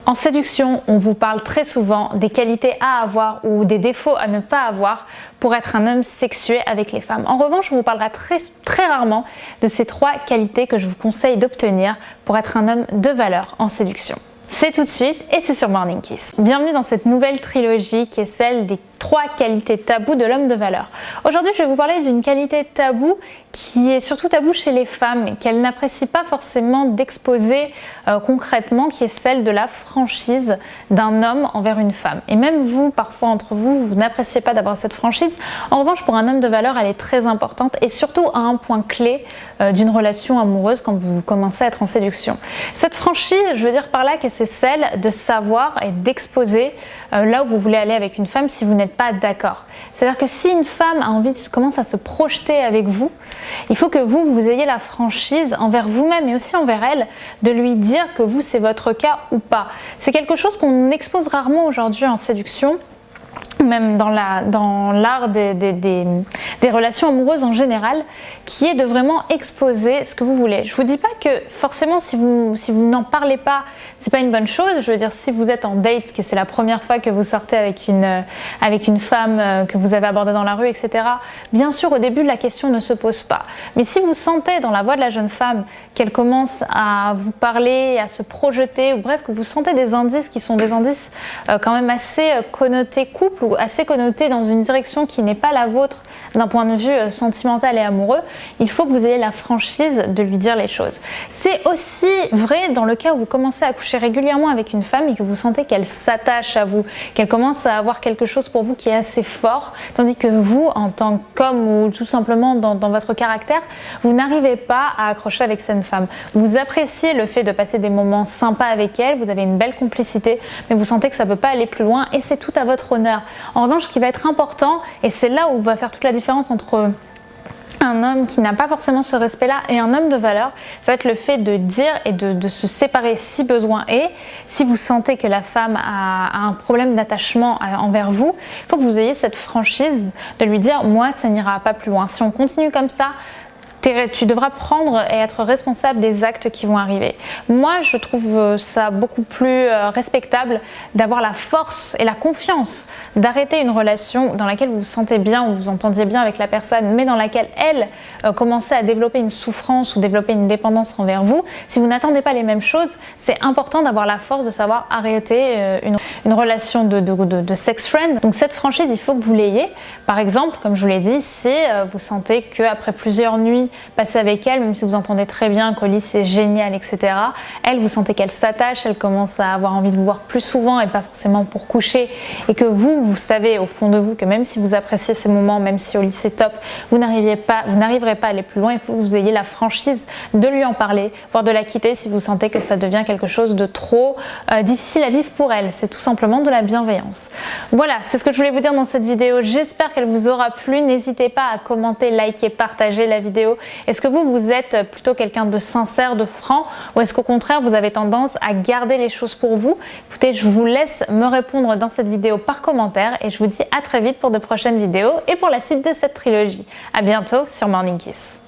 En séduction, on vous parle très souvent des qualités à avoir ou des défauts à ne pas avoir pour être un homme sexué avec les femmes. En revanche, on vous parlera très rarement de ces 3 qualités que je vous conseille d'obtenir pour être un homme de valeur en séduction. C'est tout de suite et c'est sur Morning Kiss. Bienvenue dans cette nouvelle trilogie qui est celle des 3 qualités tabous de l'homme de valeur. Aujourd'hui, je vais vous parler d'une qualité taboue qui est surtout taboue chez les femmes et qu'elles n'apprécient pas forcément d'exposer concrètement, qui est celle de la franchise d'un homme envers une femme. Et même vous, parfois entre vous, vous n'appréciez pas d'avoir cette franchise. En revanche, pour un homme de valeur, elle est très importante et surtout à un point clé d'une relation amoureuse quand vous commencez à être en séduction. Cette franchise, je veux dire par là que c'est celle de savoir et d'exposer là où vous voulez aller avec une femme si vous n'êtes pas d'accord. C'est-à-dire que si une femme a envie commence à se projeter avec vous, il faut que vous ayez la franchise envers vous-même et aussi envers elle de lui dire que vous c'est votre cas ou pas. C'est quelque chose qu'on expose rarement aujourd'hui en séduction, même dans l'art des relations amoureuses en général, qui est de vraiment exposer ce que vous voulez. Je vous dis pas que forcément si vous n'en parlez pas, c'est pas une bonne chose. Je veux dire, si vous êtes en date, que c'est la première fois que vous sortez avec une femme que vous avez abordée dans la rue, etc. Bien sûr, au début, la question ne se pose pas. Mais si vous sentez dans la voix de la jeune femme qu'elle commence à vous parler, à se projeter, ou bref, que vous sentez des indices qui sont des indices quand même assez connotés couple, ou assez connoté dans une direction qui n'est pas la vôtre d'un point de vue sentimental et amoureux, il faut que vous ayez la franchise de lui dire les choses. C'est aussi vrai dans le cas où vous commencez à coucher régulièrement avec une femme et que vous sentez qu'elle s'attache à vous, qu'elle commence à avoir quelque chose pour vous qui est assez fort, tandis que vous, en tant qu'homme ou tout simplement dans votre caractère, vous n'arrivez pas à accrocher avec cette femme. Vous appréciez le fait de passer des moments sympas avec elle, vous avez une belle complicité, mais vous sentez que ça ne peut pas aller plus loin et c'est tout à votre honneur. En revanche, ce qui va être important, et c'est là où va faire toute la différence entre un homme qui n'a pas forcément ce respect-là et un homme de valeur, ça va être le fait de dire et de se séparer si besoin est. Si vous sentez que la femme a un problème d'attachement envers vous, il faut que vous ayez cette franchise de lui dire « moi, ça n'ira pas plus loin. Si on continue comme ça, tu devras prendre et être responsable des actes qui vont arriver. » Moi, je trouve ça beaucoup plus respectable d'avoir la force et la confiance d'arrêter une relation dans laquelle vous vous sentez bien, ou vous vous entendiez bien avec la personne, mais dans laquelle elle commençait à développer une souffrance ou développer une dépendance envers vous. Si vous n'attendez pas les mêmes choses, c'est important d'avoir la force de savoir arrêter une relation de sex friend. Donc cette franchise, il faut que vous l'ayez. Par exemple, comme je vous l'ai dit, si vous sentez qu'après plusieurs nuits passer avec elle, même si vous entendez très bien qu'au lit c'est génial, etc. Elle, vous sentez qu'elle s'attache, elle commence à avoir envie de vous voir plus souvent et pas forcément pour coucher, et que vous savez au fond de vous que même si vous appréciez ces moments, même si au lit c'est top, vous n'arriverez pas à aller plus loin. Il faut que vous ayez la franchise de lui en parler, voire de la quitter si vous sentez que ça devient quelque chose de trop difficile à vivre pour elle. C'est tout simplement de la bienveillance. Voilà, c'est ce que je voulais vous dire dans cette vidéo. J'espère qu'elle vous aura plu. N'hésitez pas à commenter, liker, partager la vidéo. Est-ce que vous êtes plutôt quelqu'un de sincère, de franc, ou est-ce qu'au contraire vous avez tendance à garder les choses pour vous? Écoutez, je vous laisse me répondre dans cette vidéo par commentaire et je vous dis à très vite pour de prochaines vidéos et pour la suite de cette trilogie. À bientôt sur Morning Kiss.